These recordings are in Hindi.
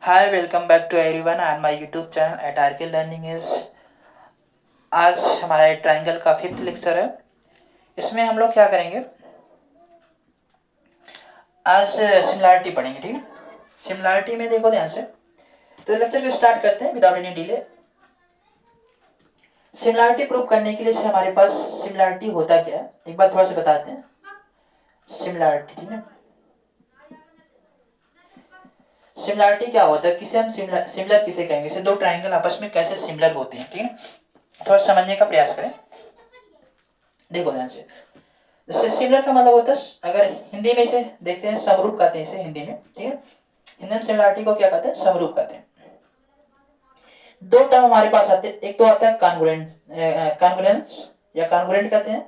Hi, welcome back to everyone on my YouTube channel at RK Learning is। आज हमारा ट्राइंगल का 5th लेक्चर है। इसमें हम लोग क्या करेंगे, आज सिमिलैरिटी पढ़ेंगे। ठीक है, सिमिलैरिटी में देखो ध्यान से। तो लेक्चर को स्टार्ट करते हैं without any delay. Similarity prove करने के लिए हमारे पास सिमिलैरिटी होता क्या है एक बार थोड़ा सा बताते हैं। सिमिलैरिटी, ठीक है, सिमिलैरिटी क्या होता है, किसे हम सिमिलर किसे कहेंगे, जैसे दो ट्राइंगल आपस में कैसे सिमिलर होते हैं। ठीक है, थोड़ा समझने का प्रयास करें। देखो ध्यान से, जैसे सिमिलर का मतलब होता है, अगर हिंदी में इसे देखते हैं समरूप कहते हैं इसे हिंदी में। ठीक है, हिंदी में सिमिलरिटी को क्या कहते हैं, समरूप कहते हैं। दो टर्म हमारे पास आते हैं, एक तो आता है कॉन्ग्रुएंस या कॉन्ग्रुएंट कहते हैं,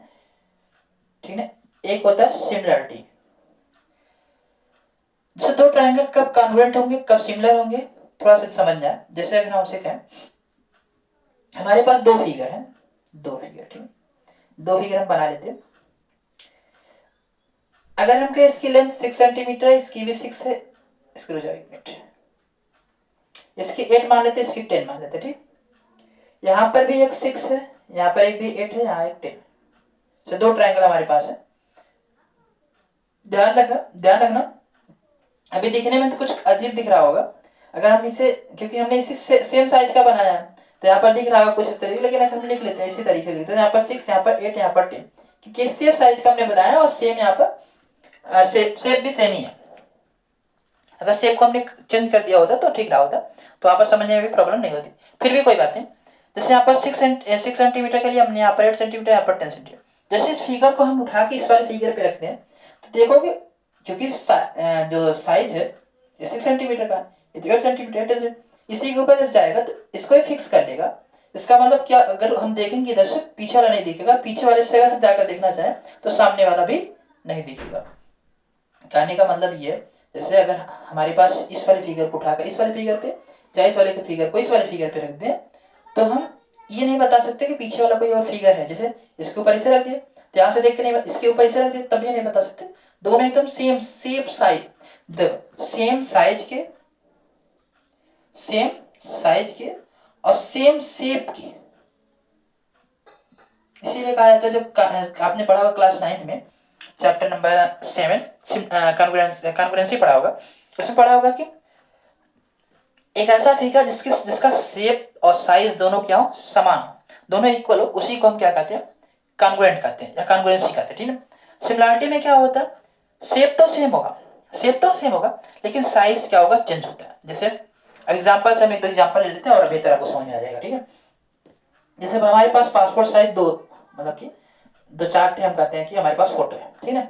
ठीक है, एक होता है सिमिलरिटी। जैसे दो ट्रायंगल कब कॉन्ग्रुएंट होंगे कब सिमिलर होंगे थोड़ा सा समझना है। जैसे अगर हम उसे कहें, हमारे पास दो फिगर है, दो फिगर, ठीक है, दो फिगर हम बना लेते हैं। अगर हम कहें इसकी लेंथ 6 सेंटीमीटर है, इसकी भी 6 है, इसकी हो जाएगी 8, इसकी 8 मान लेते, इसकी 10 मान लेते। ठीक, यहाँ पर भी एक 6 है, यहाँ पर एक भी 8 है, यहाँ एक 10 से दो ट्रायंगल हमारे पास है। ध्यान रखना अभी दिखने में तो कुछ अजीब दिख रहा होगा, अगर हम इसे, क्योंकि हमने इसी सेम साइज का बनाया है तो यहाँ पर दिख रहा होगा कुछ इस तरीके, लेकिन हम लिख लेते हैं इसी तरीके लिखते हैं, यहाँ पर 6, यहाँ पर 8, यहाँ पर 10, क्योंकि सेम साइज का हमने बनाया और सेम यहाँ पर शेप भी सेम ही है। अगर शेप को हमने चेंज कर दिया होता तो ठीक रहा होता, तो यहाँ पर समझने में भी प्रॉब्लम नहीं होती। फिर भी कोई बात नहीं, जैसे यहाँ पर 6 सेंटीमीटर के लिए हमने यहाँ पर 8 सेंटीमीटर, यहाँ पर 10 सेंटीमीटर। जैसे इस फिगर को हम उठा के इस वाले फिगर पे रखते हैं तो देखोगे, क्योंकि जो साइज है 6 सेंटीमीटर का, 8 सेंटीमीटर है, इसी के ऊपर जब जाएगा तो इसको ही फिक्स कर लेगा। इसका मतलब क्या, अगर हम देखेंगे इधर से पीछे वाला नहीं दिखेगा, पीछे वाले से अगर हम जाकर देखना चाहें तो सामने वाला भी नहीं दिखेगा। कहने का मतलब ये है, जैसे अगर हमारे पास इस वाले फिगर को उठाकर इस वाले फिगर पे, चाहे इस वाले फिगर को इस वाले फिगर पे रख दें तो हम ये नहीं बता सकते कि पीछे वाला कोई और फिगर है। जैसे इसके ऊपर इसे रख दिए तो यहाँ से देख के नहीं, इसके ऊपर इसे रख दिए तब ये नहीं बता सकते। दोनों एकदम सेम साइज के और सेम शेप के, इसीलिए कहा जाता है, जब आपने पढ़ा होगा क्लास 9th में चैप्टर नंबर 7 कॉन्ग्रुएंसी पढ़ा होगा, उसमें पढ़ा होगा कि एक ऐसा फिगर जिसका शेप और साइज दोनों क्या हो, समान हो, दोनों इक्वल हो, उसी को हम क्या कहते हैं, कॉन्ग्रुएंट कहते हैं या कॉन्ग्रुएंसी कहते हैं। ठीक है, सिमिलरिटी में क्या होता है, शेप तो सेम होगा लेकिन साइज क्या होगा, चेंज होता है। जैसे एग्जांपल से हम एक दो एग्जांपल ले लेते हैं और बेहतर आपको समझ में आ जाएगा। ठीक है, जैसे हमारे पास पासपोर्ट साइज दो, मतलब कि दो चार हम कहते हैं कि हमारे पास फोटो है, ठीक है,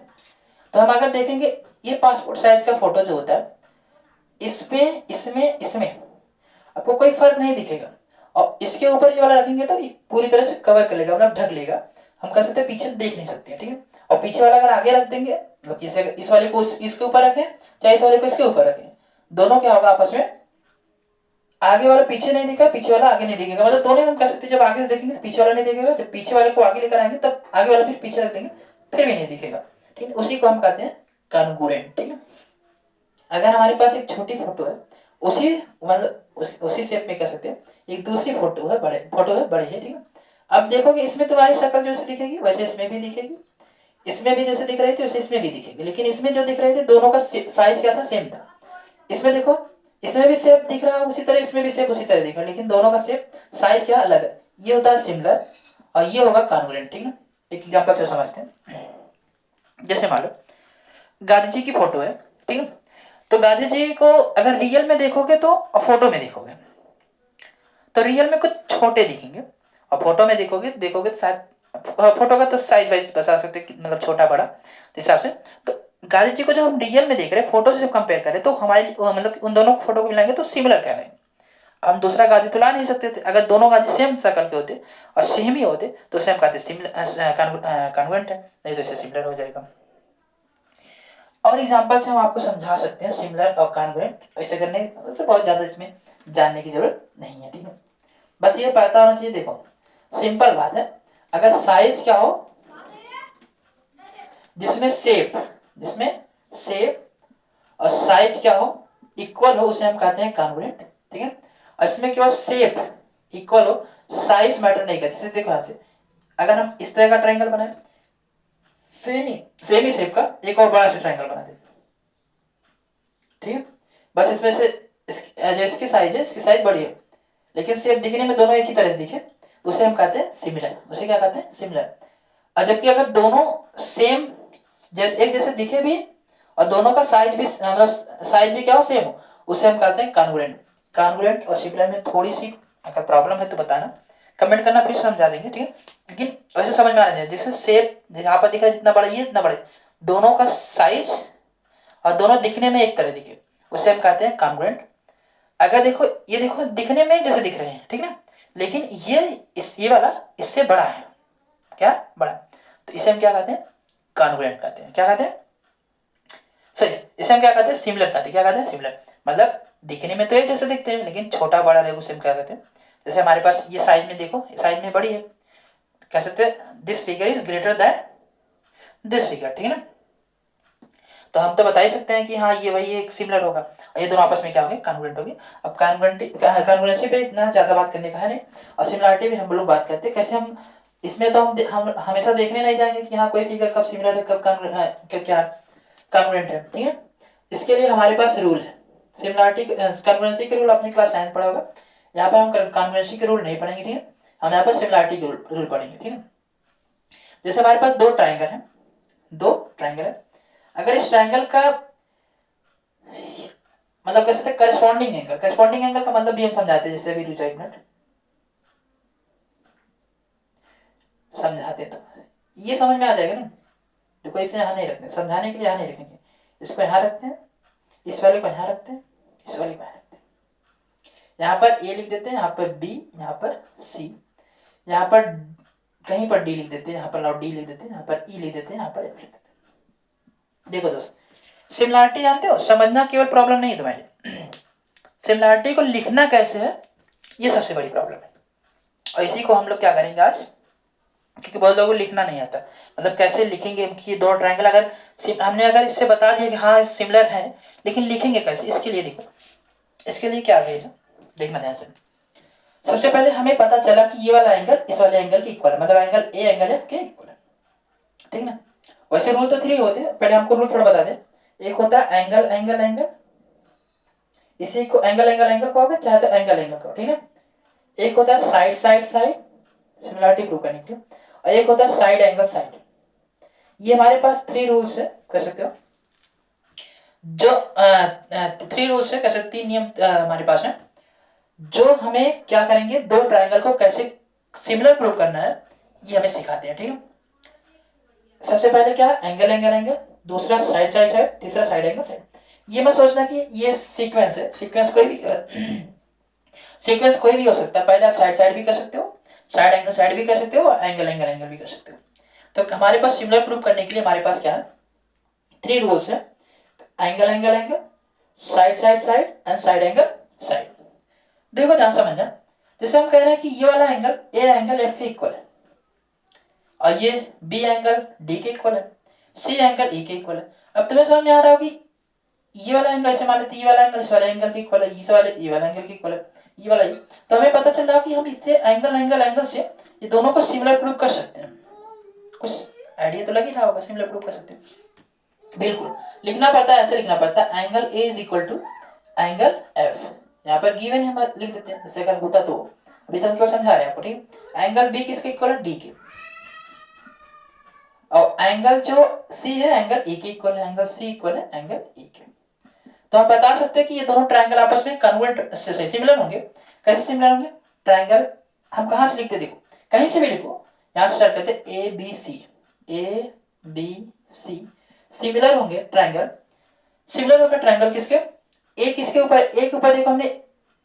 तो हम अगर देखेंगे ये पासपोर्ट साइज का फोटो जो होता है, इसमें आपको कोई फर्क नहीं दिखेगा, और इसके ऊपर ये वाला रखेंगे तो पूरी तरह से कवर कर लेगा, मतलब ढक लेगा, हम कह सकते हैं पीछे देख नहीं सकते। ठीक है, और पीछे वाला अगर आगे रख देंगे, मतलब इस वाले को इसके ऊपर रखें चाहे इस वाले को इसके ऊपर रखें, दोनों क्या होगा आपस में, आगे वाला पीछे नहीं दिखा, पीछे वाला आगे नहीं दिखेगा, मतलब दोनों हम कह सकते हैं जब आगे से देखेंगे तो पीछे वाला नहीं दिखेगा, जब पीछे वाले को आगे लेकर आएंगे तब आगे वाला फिर पीछे रख देंगे फिर भी नहीं दिखेगा। ठीक है, उसी को हम कहते हैं कॉन्ग्रुएंट। ठीक है, अगर हमारे पास एक छोटी फोटो है, उसी मतलब उसी शेप में कह सकते हैं, एक दूसरी फोटो है बड़े है। ठीक है, अब देखोगे इसमें तुम्हारी शक्ल जैसे दिखेगी वैसे इसमें भी दिखेगी, इसमें भी जैसे दिख रही थी वैसे इसमें भी दिखेगी, लेकिन इसमें जो दिख रहे थे दोनों का साइज क्या था, सेम था। इसमें देखो, इसमें भी शेप दिख रहा है उसी तरह, इसमें भी शेप उसी तरह दिख रहा है, लेकिन दोनों का शेप साइज क्या अलग है। ये होता है सिमिलर और ये होगा कॉन्ग्रुएंट। ठीक है, एक एग्जांपल से समझते हैं। जैसे मान लो गांधी जी की फोटो है, ठीक है, तो गांधी जी को अगर रियल में देखोगे तो और फोटो में देखोगे तो रियल में कुछ छोटे दिखेंगे, और फोटो में देखोगे तो शायद फोटो का तो साइज वाइज बता सकते, मतलब छोटा बड़ा हिसाब से। तो गांधी जी को जब हम रियल में देख रहे हैं, फोटो से जब कंपेयर करें तो हमारे मतलब उन दोनों फोटो को मिलाएंगे तो सिमिलर कह रहे हैं। हम दूसरा गांधी तो ला नहीं सकते थे, अगर दोनों गांधी सेम शक्ल के होते और सेम ही होते तो सेम कहते कॉन्ग्रुएंट है, नहीं तो इसे सिमिलर हो जाएगा। और एग्जांपल से हम आपको समझा सकते हैं सिमिलर और कॉन्ग्रुएंट, ऐसे करने से बहुत ज्यादा इसमें जानने की जरूरत नहीं है। ठीक है, बस ये पता होना चाहिए। देखो सिंपल बात है, अगर साइज क्या हो, जिसमें शेप और साइज क्या हो इक्वल हो उसे हम कहते हैं कॉन्ग्रुएंट, ठीक है। और इसमें केवल शेप इक्वल हो, साइज मैटर नहीं करती। जैसे देखो यहाँ से अगर हम इस तरह का ट्रायंगल बनाए, सेम ही शेप का एक और बड़ा सा ट्रायंगल बना दे, ठीक है। बस इसमें से जो इसकी साइज है, इसकी साइज बड़ी है, लेकिन शेप दिखने में दोनों एक ही तरह से दिखे, उसे हम कहते हैं सिमिलर। उसे क्या कहते हैं? सिमिलर। और जबकि अगर दोनों सेम जैसे एक जैसे दिखे भी और दोनों का साइज भी मतलब साइज भी क्या हो, सेम हो, उसे हम कहते हैं कॉन्ग्रुएंट। कॉन्ग्रुएंट और सिमिलर में थोड़ी सी अगर प्रॉब्लम है तो बताना, कमेंट करना, फिर समझा देंगे, ठीक है। लेकिन वैसे समझ में आना चाहिए, जैसे शेप यहाँ पर दिख रहा है जितना बड़ा ये इतना बड़ा, दोनों का साइज और दोनों दिखने में एक तरह दिखे, उसे हम कहते हैं कॉन्ग्रुएंट। अगर देखो ये देखो दिखने में जैसे दिख रहे हैं, ठीक है, लेकिन ये वाला इससे बड़ा है, क्या बड़ा, तो इसे हम क्या कहते हैं? कॉन्ग्रुएंट कहते हैं। क्या कहते हैं? सही, इसे हम क्या कहते हैं? सिमिलर कहते हैं। क्या कहते हैं? सिमिलर। मतलब दिखने में तो एक जैसे दिखते हैं, लेकिन छोटा बड़ा रहे उसे हम क्या कहते हैं? जैसे हमारे पास ये साइज में देखो, साइज में बड़ी है, कह सकते हैं this figure is greater than this figure, ठीक है ना। तो हम तो बता ही सकते हैं कि हाँ ये वही एक सिमिलर होगा, और ये दोनों आपस में क्या होंगे? कॉन्ग्रुएंट होगी। अब कॉन्ग्रुएंसी पे इतना ज्यादा बात करने का है नहीं, और सिमिलरिटी भी हम लोग बात करते हैं कैसे। हम इसमें तो हम हमेशा देखने नहीं जाएंगे कि हाँ कोई फिगर कब सिमिलर है, कब क्या कॉन्ग्रुएंट है, ठीक है। इसके लिए हमारे पास रूल है। सिमिलरिटी कॉन्ग्रुएंसी के रूल आपने क्लास 9 पढ़ा होगा। यहाँ पर हम कॉन्ग्रुएंसी के रूल नहीं पढ़ेंगे, ठीक है। हम यहाँ पर सिमिलरिटी के रूल पढ़ेंगे, ठीक है। जैसे हमारे पास दो ट्राइंगल है, अगर इस ट्रायंगल का मतलब कह सकते करस्पॉन्डिंग एंगल का मतलब भी हम समझाते हैं, जैसे अभी रुचि एक मिनट समझाते तो ये समझ में आ जाएगा ना। देखो इसे यहाँ नहीं रखते, समझाने के लिए यहाँ नहीं रखेंगे, इसको यहाँ रखते हैं, इस वाले को यहाँ रखते हैं, इस वाले को यहाँ रखते हैं। यहाँ पर ए लिख देते हैं, यहाँ पर बी, यहाँ पर सी, यहाँ पर कहीं पर डी लिख देते हैं, यहाँ पर डी लिख देते हैं, यहाँ पर ई लिख देते हैं, यहाँ पर एफ लिख देते हैं। देखो दोस्त, सिमिलरिटी जानते हो, समझना केवल प्रॉब्लम नहीं है तुम्हारी, सिमिलरिटी को लिखना कैसे है ये सबसे बड़ी प्रॉब्लम है। और इसी को हम लोग क्या करेंगे आज, क्योंकि बहुत लोगों को लिखना नहीं आता, मतलब कैसे लिखेंगे कि दो ट्रायंगल अगर हमने अगर इससे बता दिया कि हाँ सिमिलर है, लेकिन लिखेंगे कैसे, इसके लिए देखो, इसके लिए क्या है देखना ध्यान से। सबसे पहले हमें पता चला कि ये वाला एंगल इस वाले एंगल के इक्वल है, मतलब एंगल ए एंगल एफ के इक्वल है, ठीक ना। वैसे रूल तो 3 होते हैं, पहले हमको रूल थोड़ा बता दें। एक होता है एंगल एंगल एंगल, इसी को एंगल एंगल एंगल कहोगे, चाहे तो एंगल एंगल कहो, ठीक है। एक होता है side side side, similarity prove करने के लिए, और एक होता है साइड एंगल साइड। ये हमारे पास 3 रूल्स है, कह सकते हो, जो 3 रूल्स है, कह सकते 3 नियम हमारे पास है, जो हमें क्या करेंगे, दो ट्रायंगल को कैसे सिमिलर प्रूव करना है ये हमें सिखाते हैं, ठीक है। सबसे पहले क्या, एंगल एंगल एंगल, दूसरा साइड साइड साइड, तीसरा साइड एंगल साइड। ये मत सोचना कि ये सीक्वेंस है, सीक्वेंस कोई भी हो सकता है। पहले आप साइड साइड भी कर सकते हो, साइड एंगल साइड भी कर सकते हो, और एंगल एंगल एंगल भी कर सकते हो। तो हमारे पास सिमिलर प्रूव करने के लिए हमारे पास क्या है, 3 रूल्स है, angle angle angle, side side side and side angle side. देखो ध्यान समझना, जैसे हम कह रहे हैं कि ये वाला एंगल ए एंगल एफ के इक्वल है, और ये बी एंगल डी के इक्वल है, सी एंगल ई के इक्वल है। अब तुम्हें समझ में आ रहा होगी, ये वाला एंगल से मान लेते ये वाला एंगल इस वाले एंगल के इक्वल है, ये वाला एंगल के इक्वल है, ये वाला ये। तो हमें पता चल रहा कि हम इससे एंगल एंगल एंगल से ये दोनों को सिमिलर प्रूव कर सकते हैं। कुछ आइडिया तो लग ही रहा होगा, सिमिलर प्रूव कर सकते हैं। बिल्कुल लिखना पड़ता है, ऐसे लिखना पड़ता है, angle A is equal to angle F. यहाँ पर गिवन है, हम लिख देते हैं, जैसे अगर होता तो। अभी तो हम क्यों समझा रहे हैं आपको, ठीक है। एंगल बी किसके इक्वल है, डी के, और एंगल जो सी है एंगल ई के इक्वल है, एंगल सी इक्वल है एंगल ई के। तो हम बता सकते हैं कि ये दोनों ट्रायंगल आपस में कन्वर्ट से सिमिलर होंगे। कैसे सिमिलर होंगे, ट्रायंगल हम कहां से लिखते, देखो कहीं से भी लिखो, यहां से स्टार्ट करते ए बी सी, सिमिलर होंगे ट्रायंगल। सिमिलर होगा ट्रायंगल किसके, एक इसके ऊपर, एक ऊपर देखो हमने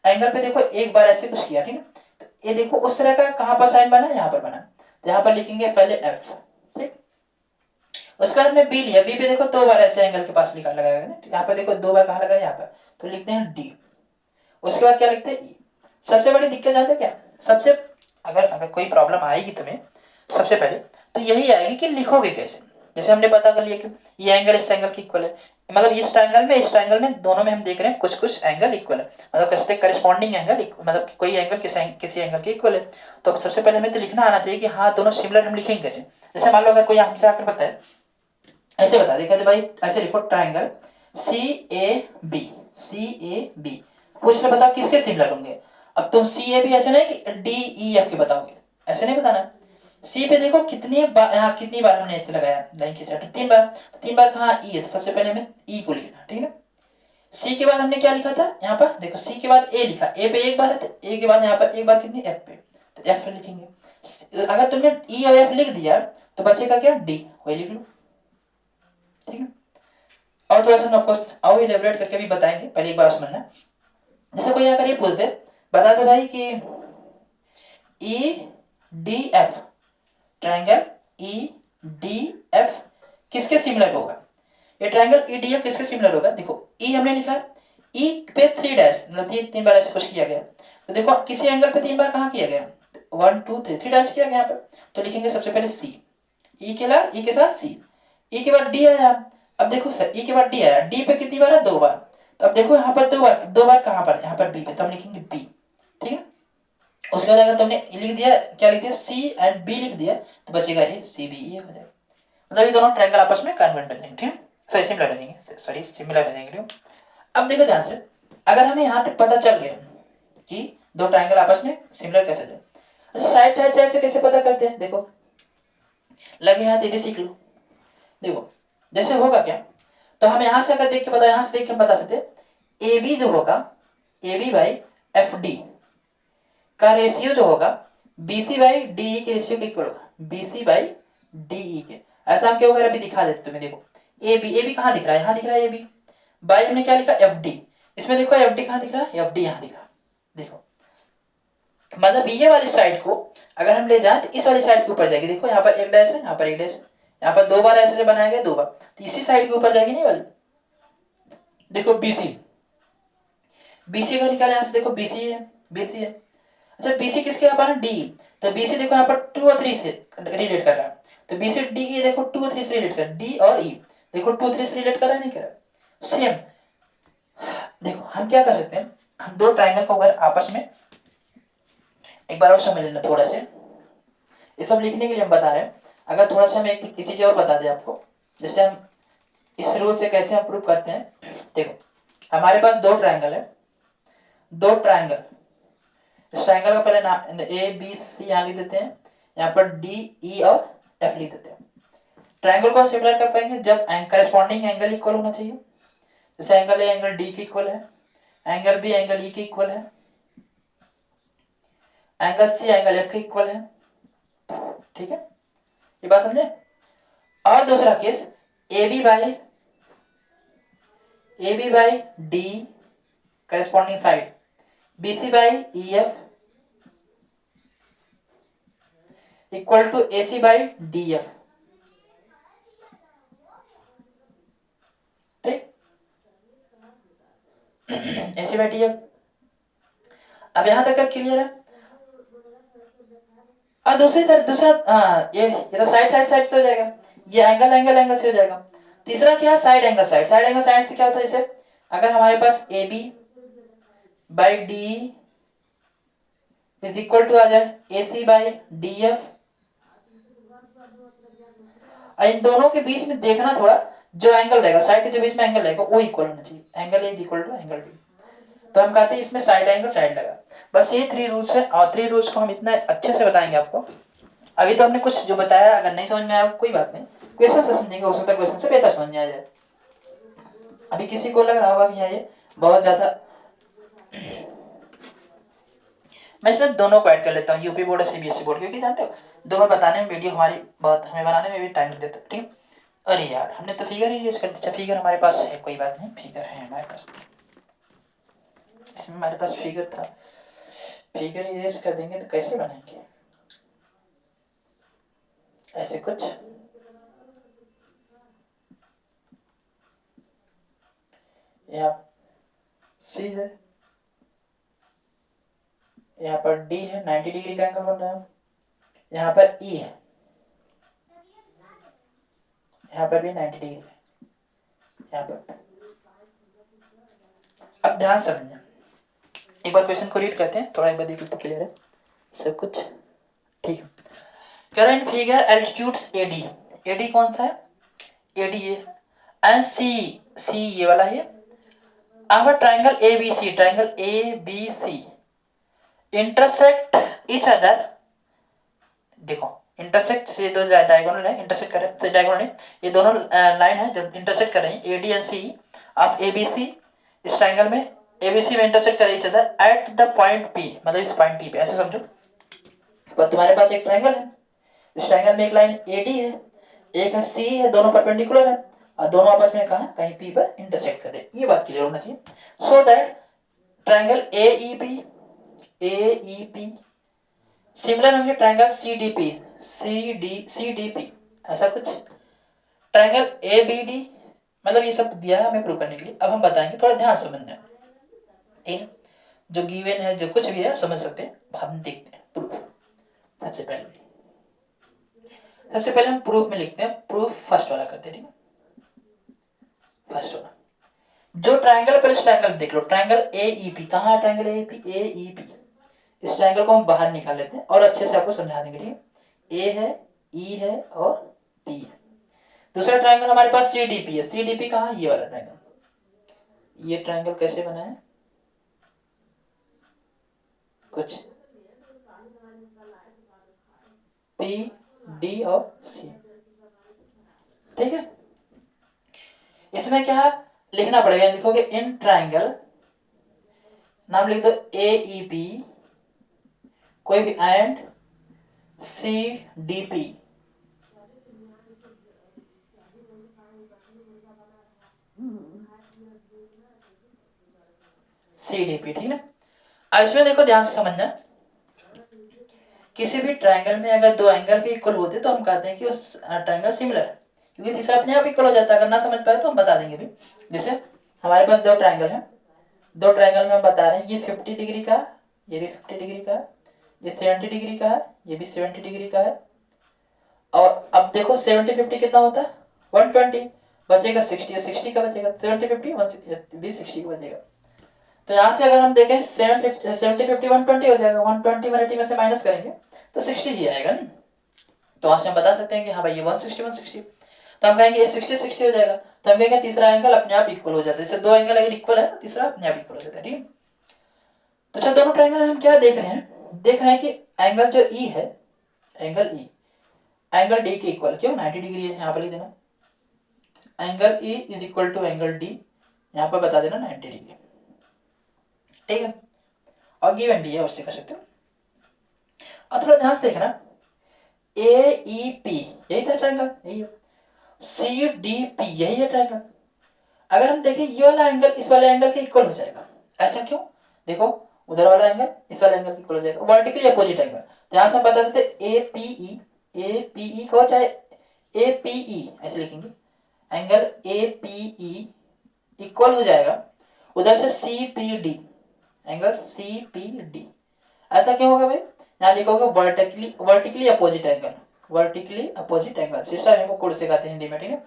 एंगल पे देखो एक बार ऐसे कुछ किया, ठीक है। तो ये देखो उस तरह का कहां पर साइन बना, यहाँ पर बना, तो यहाँ पर लिखेंगे पहले एफ, ठीक। उसके बाद हमने बी लिया, बी पे देखो 2 बार ऐसे एंगल के पास लगाया ना, यहाँ पर देखो 2 बार कहाँ लगाया, यहाँ पर, तो लिखते हैं डी। उसके बाद क्या लिखते हैं ई। सबसे बड़ी दिक्कत जानते क्या, सबसे अगर कोई प्रॉब्लम आएगी तुम्हें, सबसे पहले तो यही आएगी कि लिखोगे कैसे। जैसे हमने पता कर लिया कि ये एंगल इस एंगल के इक्वल है, मतलब इस ट्रायंगल में दोनों में हम देख रहे हैं कुछ कुछ एंगल इक्वल है, मतलब कैसे करस्पॉन्डिंग एंगल, मतलब कोई एंगल किसी एंगल के इक्वल है। तो सबसे पहले हमें तो लिखना आना चाहिए कि हाँ दोनों सिमिलर, हम लिखेंगे कैसे। जैसे मान लो अगर कोई हमसे आकर बताए, ऐसे बता दे, कहते भाई ऐसे लिखो ट्रायंगल CAB, CAB, पूछ ले बताओ किसके सिमिलर होंगे। अब तुम CAB ऐसे नहीं कि DEF के बताओगे, ऐसे नहीं बताना। सी पे देखो कितनी बार, यहाँ कितनी बार हमने ऐसे लगाया लाइन खींचा, तो 3 बार, तो 3 बार कहाँ ई है, तो सबसे पहले हमें ई को लिखना, ठीक है। सी के बाद हमने क्या लिखा था, यहाँ पर देखो सी के बाद ए लिखा, ए पे एक बार है, तो ए के बाद यहाँ पर एक बार कितनी, एफ पे, तो एफ पे लिखेंगे। अगर तुमने ई और एफ लिख दिया तो बचेगा क्या, डी, वही लिख लो, ठीक है। और थोड़ा सा आपको और इलेबोरेट करके भी बताएंगे, पहले एक बार समझना। जैसे कोई आकर ये पूछते, बता दो भाई कि E D F, triangle E D F किसके सिमिलर होगा। ये ट्रायंगल ई डी एफ किसके सिमिलर होगा, देखो ई हमने लिखा है, ई पे 3 डैश, मतलब 3 बार ऐसे कुछ किया गया, तो देखो किसी एंगल पे 3 बार कहाँ किया गया, 1 2 3 डैश किया गया यहाँ पर। तो लिखेंगे सबसे पहले सी, ई के साथ सी, ई के बाद डी आया। अब देखो सर ई के बाद डी आया, डी पे कितनी बार है, 2 बार। तो अब देखो यहाँ पर 2 बार कहाँ पर, यहाँ पर बी पे, तो हम लिखेंगे बी, ठीक है। उसके बाद अगर तुमने लिख दिया, क्या लिख दिया, सी एंड बी लिख दिया, तो बचेगा ये सी बी, ये हो जाएगा। मतलब ये दोनों ट्रायंगल आपस में कन्वर्ट हो जाएंगे, ठीक है, सॉरी सिमिलर हो जाएंगे, सॉरी सिमिलर हो जाएंगे। अब देखो ध्यान से, अगर हमें यहाँ तक पता चल गया कि दो ट्रायंगल आपस में सिमिलर कैसे है, अच्छा साइड से कैसे पता करते हैं, देखो लगे हाथ ये भी सीख लो। देखो जैसे होगा क्या, तो हम यहाँ से अगर देख के पता, यहाँ से देख के हम बता सकते ए बी जो होगा, A B by F D का रेशियो जो होगा B C by D E के रेशियो के इक्वल होगा, B C by D E के। ऐसा हम क्या होगा, अभी दिखा देते तुम्हें, देखो ए बी कहाँ दिख रहा है, यहाँ दिख रहा है ए बी, बाई हमने क्या लिखा, एफ डी, इसमें देखो एफ डी कहाँ दिख रहा है, एफ डी यहाँ दिख रहा है, देखो मतलब ये वाली साइड को अगर हम ले जाए तो इस वाली साइड के ऊपर जाएगी, देखो यहाँ पर एक डैश है, यहाँ पर एक डैश, यहाँ पर 2 बार ऐसे बनाया गया, 2 बार, तो इसी साइड के ऊपर जाएगी नहीं वाली, देखो बीसी, बीसी का निकाले यहाँ से, देखो बीसी है, बीसी है। अच्छा बीसी किसके यहाँ पर है, डी, तो बीसी देखो यहाँ पर 2 और 3 से रिलेट कर रहा है, तो बीसी डी ई देखो 2 और 3 से रिलेट कर, डी और ई देखो 2 3 से रिलेट कर रहा है, नहीं कर रहा, सेम। देखो हम क्या कर सकते हैं, हम दो ट्रायंगल को अगर आपस में एक बार और समझ लेना थोड़ा से, ये सब लिखने के लिए हम बता रहे हैं। अगर थोड़ा सा मैं एक चीज और बता दें आपको, जैसे हम इस रूल से कैसे हम प्रूव करते हैं। देखो हमारे पास दो ट्रायंगल है, दो ट्रायंगल, इस ट्रायंगल का पहले नाम ए बी सी यहाँ लिख देते हैं, यहाँ पर डी ई और एफ लिख देते हैं। ट्रायंगल को सिमिलर कर पाएंगे जब करस्पॉन्डिंग एंगल इक्वल होना चाहिए, जैसे एंगल ए एंगल डी के इक्वल है, एंगल बी एंगल ई के इक्वल है, एंगल सी एंगल एफ के इक्वल है, ठीक है, ये बात समझे। और दूसरा case A B by D corresponding side, B C by E F equal to A C by D F, ठीक, A C by D F. अब यहां तक क्लियर है। और दूसरा ये तो साइड से हो जाएगा, ये एंगल से हो जाएगा। तीसरा क्या है, साइड एंगल साइड से क्या होता है, जैसे अगर हमारे पास A B by D is equal to आ जाए A C by D F, इन दोनों के बीच में देखना थोड़ा, जो एंगल रहेगा साइड के जो बीच में एंगल रहेगा वो इक्वल होना चाहिए, angle A is equal to angle B, तो हम कहते हैं इसमें साइड एंगल साइड लगा। बस ये 3 रूल्स है, और 3 रूल्स को हम इतना अच्छे से बताएंगे आपको। अभी तो हमने कुछ जो बताया, अगर नहीं समझ में आया कोई बात नहीं, क्वेश्चन से समझेंगे, हो सकता है क्वेश्चन से बेहतर समझ में आ जाए। अभी किसी को लग रहा होगा कि ये बहुत ज्यादा, मैं इसमें दोनों को ऐड कर लेता हूँ, यूपी बोर्ड और सीबीएसई बोर्ड, क्योंकि जानते हो दो बार बताने में वीडियो हमारी बहुत, हमें बनाने में भी टाइम लग देता है, ठीक। अरे यार हमने तो फिगर ही यूज कर दिया, फिगर हमारे पास है, कोई बात नहीं, फिगर है हमारे पास, इसमें हमारे पास फिगर था, फिगर यूज कर देंगे तो कैसे बनाएंगे, ऐसे कुछ, यहाँ सी है, यहाँ पर डी है, 90 डिग्री का एंगल बन रहा है, यहाँ पर ई है, यहाँ पर भी 90 डिग्री है, यहाँ पर। अब ध्यान समझना, एक बार क्वेश्चन को रीड करते हैं, थोड़ा एक बार देखिए तो क्लियर है सब कुछ। ठीक है, कह रहा है in figure altitudes AD, AD कौन सा है, एडी ये, एंड सी, सी ये वाला है। अब triangle A B C, triangle A B C intersect each other, देखो इंटरसेक्ट से दो डायगोनल है, इंटरसेक्ट कर रहे हैं डायगोनल है, ये दोनों लाइन है जो इंटरसेक्ट कर रही है, AD and C of ABC, इस ट्रायंगल में एबीसी में इंटरसेक्ट कर each other at the point P, मतलब इस पॉइंट पी पे, ऐसे समझो। पर तुम्हारे पास एक ट्रायंगल है, इस ट्रायंगल में एक लाइन एडी है, एक है सी है, दोनों परपेंडिकुलर है और दोनों आपस में कहां कहीं पी पर इंटरसेक्ट कर रहे हैं, ये बात क्लियर होना चाहिए। So that triangle AEP, AEP similar होंगे ट्रायंगल सीडीपी, सीडीपी ऐसा कुछ, ट्रायंगल एबीडी, मतलब ये सब दिया है हमें प्रूव करने के लिए। अब हम बताएंगे, थोड़ा ध्यान समझना, ठीक, जो गिवन है जो कुछ भी है आप समझ सकते हैं, हम देखते हैं प्रूफ। सबसे पहले हम प्रूफ में लिखते हैं, प्रूफ फर्स्ट वाला करते हैं, ठीक है। फर्स्ट वाला जो ट्रायंगल, पहले ट्रायंगल देख लो, ट्रायंगल एईपी, कहां है ट्रायंगल एईपी, एईपी, इस ट्रायंगल को हम बाहर निकाल लेते हैं और अच्छे से आपको समझा देंगे, ठीक है। ए है, ई है और पी है। दूसरा ट्रायंगल हमारे पास सीडीपी है, सीडीपी कहां, ये वाला ट्रायंगल, ये ट्रायंगल कैसे बना है कुछ, पी डी और सी, ठीक है। इसमें क्या लिखना पड़ेगा, लिखोगे इन ट्रायंगल, नाम लिख दो एईपी, कोई भी एंड सीडीपी, सीडीपी, ठीक है। अब इसमें देखो ध्यान से समझना, किसी भी ट्रायंगल में अगर दो एंगल भी इक्वल होते तो हम कहते हैं कि उस ट्रायंगल सिमिलर है, क्योंकि तीसरा अपने आप इक्वल हो जाता है। अगर ना समझ पाए तो हम बता देंगे भी, जैसे हमारे पास दो ट्रायंगल है, दो ट्रायंगल में हम बता रहे हैं ये 50 डिग्री का, ये भी 50 डिग्री का है, ये 70 डिग्री का है, ये भी 70 डिग्री का है। और अब देखो 70 50 कितना होता है 120, बचेगा 60, 60 का बचेगा, 70 50 भी 60 का बचेगा। तो यहाँ से अगर हम देखें 70 50 120 हो जाएगा, 120 180 में से माइनस करेंगे तो 60 ही आएगा ना। तो वहां से हम बता सकते हैं कि हाँ भाई ये 160 160, तो हम कहेंगे ये 60 60 हो जाएगा, तो हम कहेंगे तीसरा एंगल अपने आप इक्वल हो जाता है। जैसे दो एंगल अगर इक्वल है तीसरा अपने आप इक्वल हो जाता है, ठीक है। तो अच्छा दोनों ट्रायंगल में हम क्या देख रहे हैं, देख रहे हैं कि एंगल जो ई है, एंगल ई एंगल डी के इक्वल, क्यों 90 डिग्री है, यहाँ पर लिख देना angle E is equal to angle D, यहाँ पर बता देना 90 डिग्री, ठीक है। और गिवन भी है, उससे कर सकते हो। और थोड़ा ध्यान से देखना, ए ई पी यही था ट्रायंगल, यही है, सी डी पी यही है ट्रायंगल। अगर हम देखें ये वाला एंगल इस वाले एंगल के इक्वल हो जाएगा, ऐसा क्यों, देखो उधर वाला एंगल इस वाले एंगल के इक्वल हो जाएगा, वर्टिकली अपोजिट एंगल। तो यहां से हम बता सकते हैं ए पी ई को चाहे ए पी ई ऐसे लिखेंगे, angle A P E equal हो जाएगा उधर से C P D, angle C P D. ऐसा क्यों होगा भाई, यहाँ लिखोगे vertically opposite angle, vertically opposite angle, शीर्षा को कोड से कहते हैं हिंदी में, ठीक है।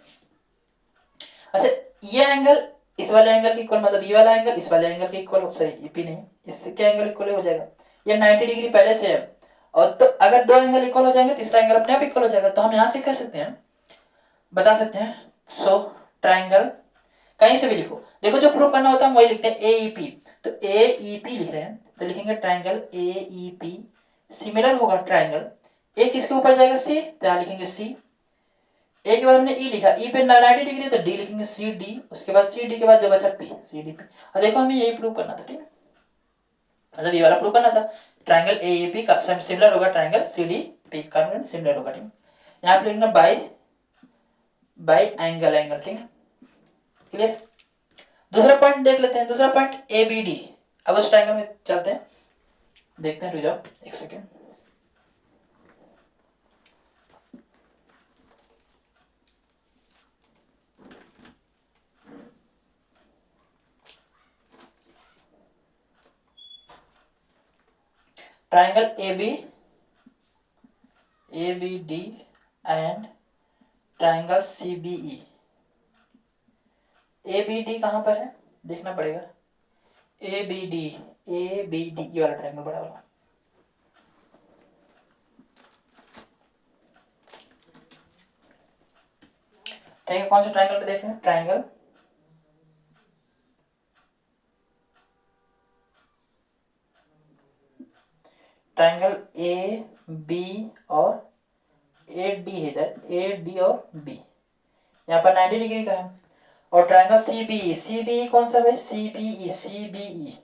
अच्छा ये एंगल इस वाले एंगल के इक्वल, मतलब ये वाला एंगल इस वाले एंगल के इक्वल, सॉरी ये पी नहीं, इससे क्या एंगल इक्वल हो जाएगा, ये 90 डिग्री पहले से है, और तो अगर दो एंगल इक्वल हो जाएंगे तीसरा एंगल अपने आप इक्वल हो जाएगा। तो हम यहाँ से कह सकते हैं, बता सकते हैं, सो ट्रायंगल कहीं से भी लिखो, देखो जो प्रूव करना होता है वही लिखते हैं एईपी, तो एईपी लिख रहे हैं तो लिखेंगे ट्रायंगल एईपी सिमिलर होगा ट्रायंगल, एक इसके ऊपर जाएगा सी, तो यहाँ लिखेंगे सी, एक के बाद हमने ई लिखा, ई पे 90 डिग्री तो डी लिखेंगे, सी डी, उसके बाद सी डी के बाद जो बचा पी, सी डी पी। और देखो हमें यही प्रूव करना था, ठीक है, मतलब ये वाला प्रूव करना था, ट्रायंगल एईपी का सिमिलर होगा ट्रायंगल सी डी पी का, सिमिलर होगा, ठीक है। यहाँ पे लिखना बाई एंगल, एंगल, ठीक है, क्लियर। दूसरा पॉइंट देख लेते हैं, दूसरा पॉइंट ए बी डी। अब उस ट्रायंगल में चलते हैं, देखते हैं, रुक जाओ एक second. triangle ABD and triangle CBE, A B D कहाँ पर है देखना पड़ेगा। ए बी डी ये वाला ट्रायंगल बड़ा वाला। ठीक है, कौन सा ट्रायंगल देख रहे हैं? ट्रायंगल ए बी और ए डी है इधर, ए डी और बी, यहाँ पर 90 डिग्री का है। और ट्रायंगल सी बी कौन सा भाई? सी बी ई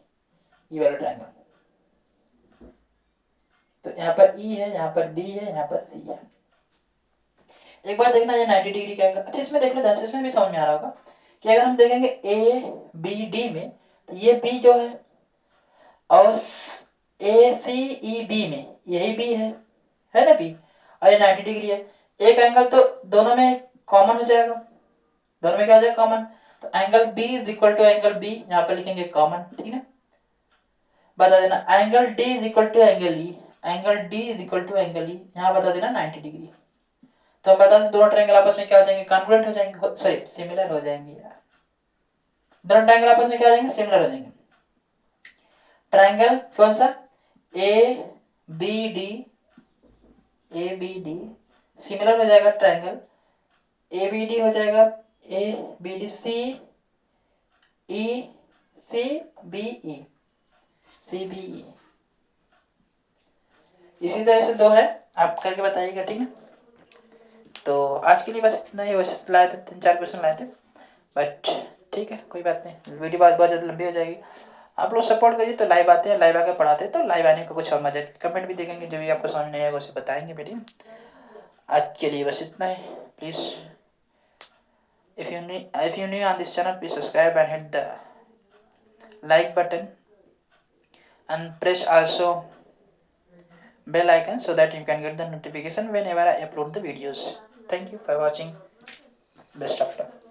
ये वाला ट्रायंगल। तो यहाँ पर ई है, यहाँ पर डी है, यहाँ पर सी है। एक बार देखना ये 90 डिग्री का एंगल। अच्छा इसमें देख लो ध्यान से, इसमें भी समझ में आ रहा होगा कि अगर हम देखेंगे ए बी डी में तो ये बी जो है और ए सी ई बी में यही बी है ना बी, और ये 90 डिग्री है। एक एंगल तो दोनों में कॉमन हो जाएगा, दोनों में क्या हो जाएगा? कॉमन। तो angle B is equal to angle B, यहाँ पर लिखेंगे कॉमन, ठीक है। बता देना angle D is equal to angle E, angle D is equal to angle E, यहाँ बता देना 90 डिग्री। तो हम बता दें दोनों ट्रायंगल आपस में क्या हो जाएंगे? कॉन्ग्रुएंट हो जाएंगे, सॉरी सिमिलर हो जाएंगे यार। दोनों ट्रायंगल आपस में क्या हो जाएंगे? सिमिलर हो जाएंगे। ट्रायंगल कौन सा? ए बी डी सिमिलर हो जाएगा ट्रायंगल ए बी डी हो जाएगा A B D C B E इसी तरह से दो है, आप करके बताइएगा, ठीक है। तो आज के लिए बस इतना ही। वैसे लाए थे 3-4 क्वेश्चन लाए थे, बट ठीक है कोई बात नहीं, वीडियो बहुत ज़्यादा लंबी हो जाएगी। आप लोग सपोर्ट करिए तो लाइव आते हैं, लाइव आकर पढ़ाते हैं, तो लाइव आने का कुछ और मजा। कमेंट भी देखेंगे, जो भी आपको समझ नहीं आएगा उसे बताएंगे वीडियो। आज के लिए बस इतना ही। Please if you new on this channel, please subscribe and hit the like button and press also bell icon so that you can get the notification whenever I upload the videos. Thank you for watching. Best of luck.